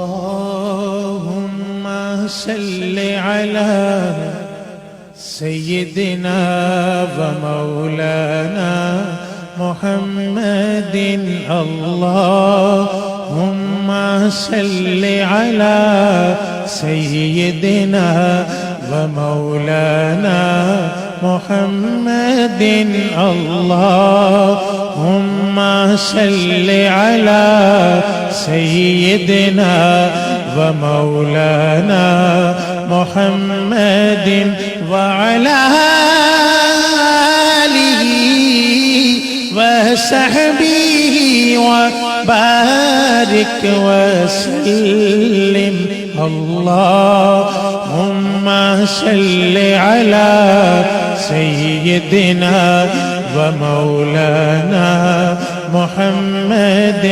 اللهم صل على سيدنا ومولانا محمد اللهم صل على سيدنا ومولانا محمد اللهم صل على سيدنا ومولانا محمد وعلى آله وصحبه وبارك وسلم اللهم صل على سيدنا ومولانا محمد